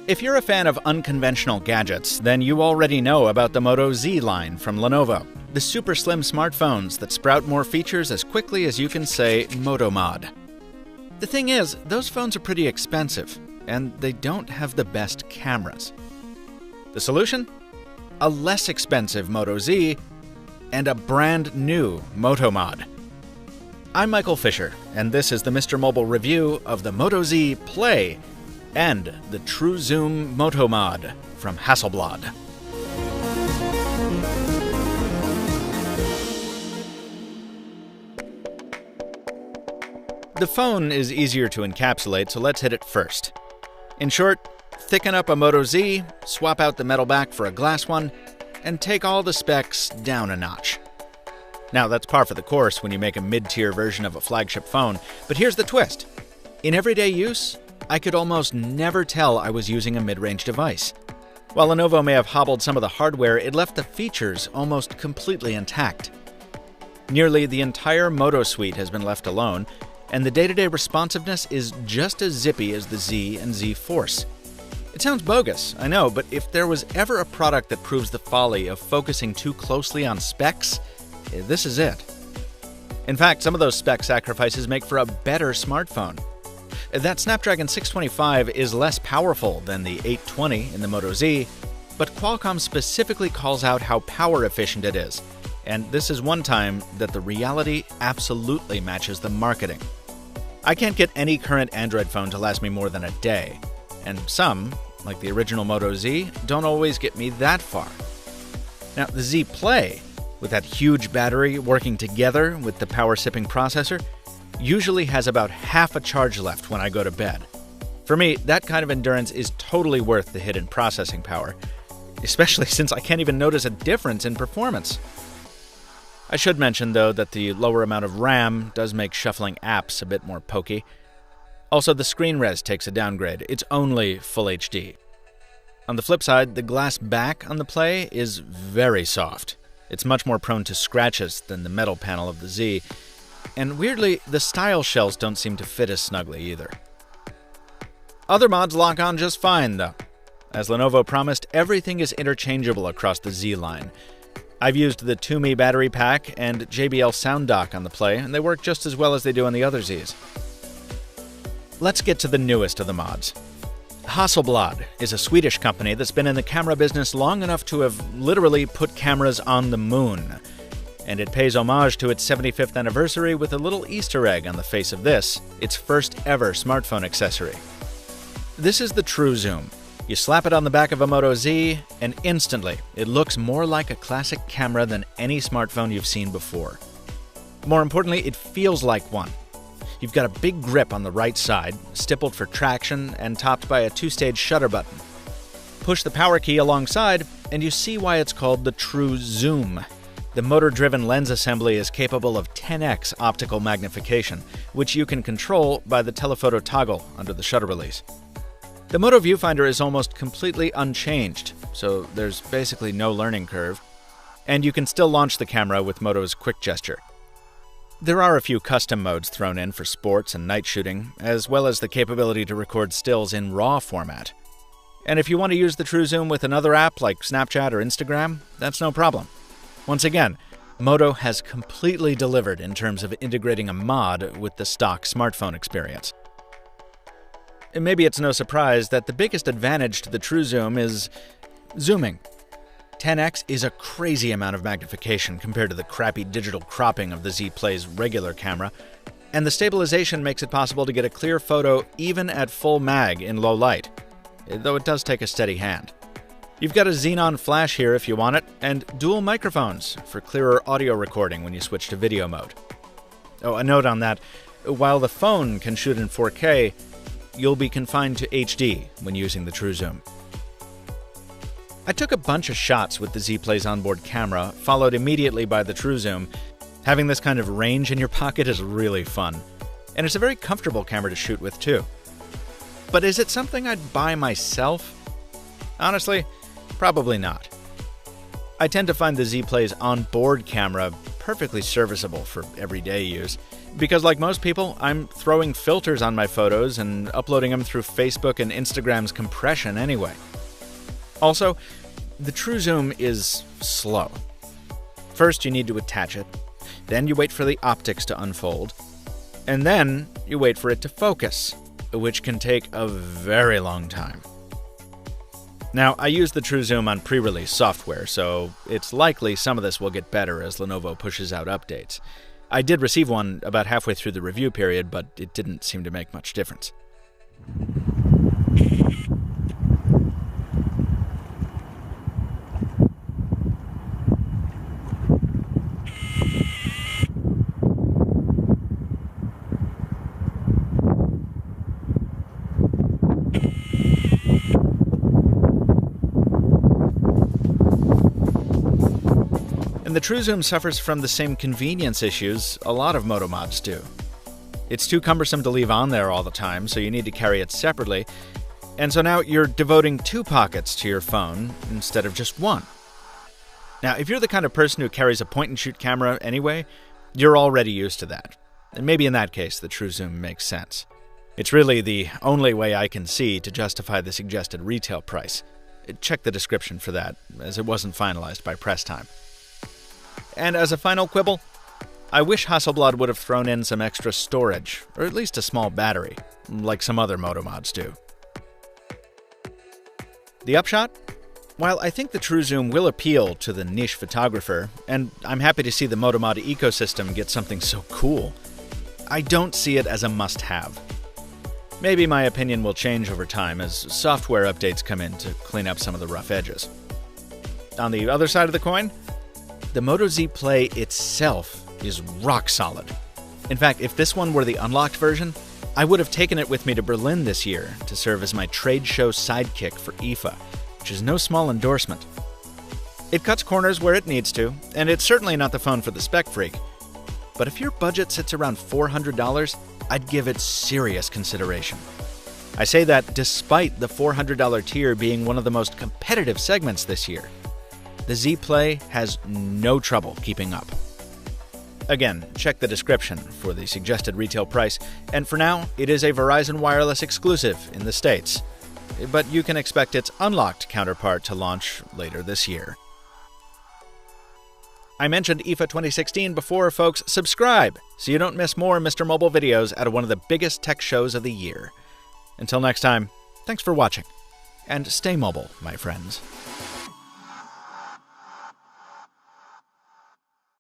If you're a fan of unconventional gadgets, then you already know about the Moto Z line from Lenovo, the super slim smartphones that sprout more features as quickly as you can say MotoMod. The thing is, those phones are pretty expensive, and they don't have the best cameras. The solution? A less expensive Moto Z and a brand new MotoMod. I'm Michael Fisher, and this is the Mr. Mobile review of the Moto Z Play and the TrueZoom MotoMod from Hasselblad. The phone is easier to encapsulate, so let's hit it first. In short, thicken up a Moto Z, swap out the metal back for a glass one, and take all the specs down a notch. Now, that's par for the course when you make a mid-tier version of a flagship phone, but here's the twist. In everyday use, I could almost never tell I was using a mid-range device. While Lenovo may have hobbled some of the hardware, it left the features almost completely intact. Nearly the entire Moto suite has been left alone, and the day-to-day responsiveness is just as zippy as the Z and Z Force. It sounds bogus, I know, but if there was ever a product that proves the folly of focusing too closely on specs, this is it. In fact, some of those spec sacrifices make for a better smartphone. That Snapdragon 625 is less powerful than the 820 in the Moto Z, but Qualcomm specifically calls out how power efficient it is, and this is one time that the reality absolutely matches the marketing. I can't get any current Android phone to last me more than a day, and some, like the original Moto Z, don't always get me that far. Now, the Z Play, with that huge battery working together with the power-sipping processor, usually has about half a charge left when I go to bed. For me, that kind of endurance is totally worth the hit in processing power, especially since I can't even notice a difference in performance. I should mention, though, that the lower amount of RAM does make shuffling apps a bit more pokey. Also, the screen res takes a downgrade. It's only Full HD. On the flip side, the glass back on the Play is very soft. It's much more prone to scratches than the metal panel of the Z. And weirdly, the style shells don't seem to fit as snugly either. Other mods lock on just fine, though. As Lenovo promised, everything is interchangeable across the Z line. I've used the Toomey battery pack and JBL sound dock on the Play, and they work just as well as they do on the other Zs. Let's get to the newest of the mods. Hasselblad is a Swedish company that's been in the camera business long enough to have literally put cameras on the moon. And it pays homage to its 75th anniversary with a little Easter egg on the face of this, its first ever smartphone accessory. This is the TrueZoom. You slap it on the back of a Moto Z, and instantly, it looks more like a classic camera than any smartphone you've seen before. More importantly, it feels like one. You've got a big grip on the right side, stippled for traction, and topped by a two-stage shutter button. Push the power key alongside, and you see why it's called the TrueZoom. The motor-driven lens assembly is capable of 10x optical magnification, which you can control by the telephoto toggle under the shutter release. The Moto viewfinder is almost completely unchanged, so there's basically no learning curve, and you can still launch the camera with Moto's quick gesture. There are a few custom modes thrown in for sports and night shooting, as well as the capability to record stills in RAW format. And if you want to use the TrueZoom with another app like Snapchat or Instagram, that's no problem. Once again, Moto has completely delivered in terms of integrating a mod with the stock smartphone experience. And maybe it's no surprise that the biggest advantage to the TrueZoom is zooming. 10x is a crazy amount of magnification compared to the crappy digital cropping of the Z Play's regular camera, and the stabilization makes it possible to get a clear photo even at full mag in low light, though it does take a steady hand. You've got a Xenon flash here if you want it, and dual microphones for clearer audio recording when you switch to video mode. Oh, a note on that, while the phone can shoot in 4K, you'll be confined to HD when using the TrueZoom. I took a bunch of shots with the Z Play's onboard camera, followed immediately by the TrueZoom. Having this kind of range in your pocket is really fun, and it's a very comfortable camera to shoot with too. But is it something I'd buy myself? Honestly, probably not. I tend to find the Z Play's onboard camera perfectly serviceable for everyday use, Because like most people, I'm throwing filters on my photos and uploading them through Facebook and Instagram's compression anyway. Also, the TrueZoom is slow. First, you need to attach it, then you wait for the optics to unfold, and then you wait for it to focus, which can take a very long time. Now, I use the TrueZoom on pre-release software, so it's likely some of this will get better as Lenovo pushes out updates. I did receive one about halfway through the review period, but it didn't seem to make much difference. And the TrueZoom suffers from the same convenience issues a lot of Moto mods do. It's too cumbersome to leave on there all the time, so you need to carry it separately, and so now you're devoting 2 pockets to your phone instead of just 1. Now, if you're the kind of person who carries a point-and-shoot camera anyway, you're already used to that. And maybe in that case, the TrueZoom makes sense. It's really the only way I can see to justify the suggested retail price. Check the description for that, as it wasn't finalized by press time. And as a final quibble, I wish Hasselblad would have thrown in some extra storage, or at least a small battery, like some other Moto mods do. The upshot? While I think the TrueZoom will appeal to the niche photographer, and I'm happy to see the Moto mod ecosystem get something so cool, I don't see it as a must-have. Maybe my opinion will change over time as software updates come in to clean up some of the rough edges. On the other side of the coin, the Moto Z Play itself is rock solid. In fact, if this one were the unlocked version, I would have taken it with me to Berlin this year to serve as my trade show sidekick for IFA, which is no small endorsement. It cuts corners where it needs to, and it's certainly not the phone for the spec freak. But if your budget sits around $400, I'd give it serious consideration. I say that despite the $400 tier being one of the most competitive segments this year. The Z Play has no trouble keeping up. Again, check the description for the suggested retail price, and for now, it is a Verizon Wireless exclusive in the States, but you can expect its unlocked counterpart to launch later this year. I mentioned IFA 2016 before, folks. Subscribe so you don't miss more Mr. Mobile videos at one of the biggest tech shows of the year. Until next time, thanks for watching, and stay mobile, my friends.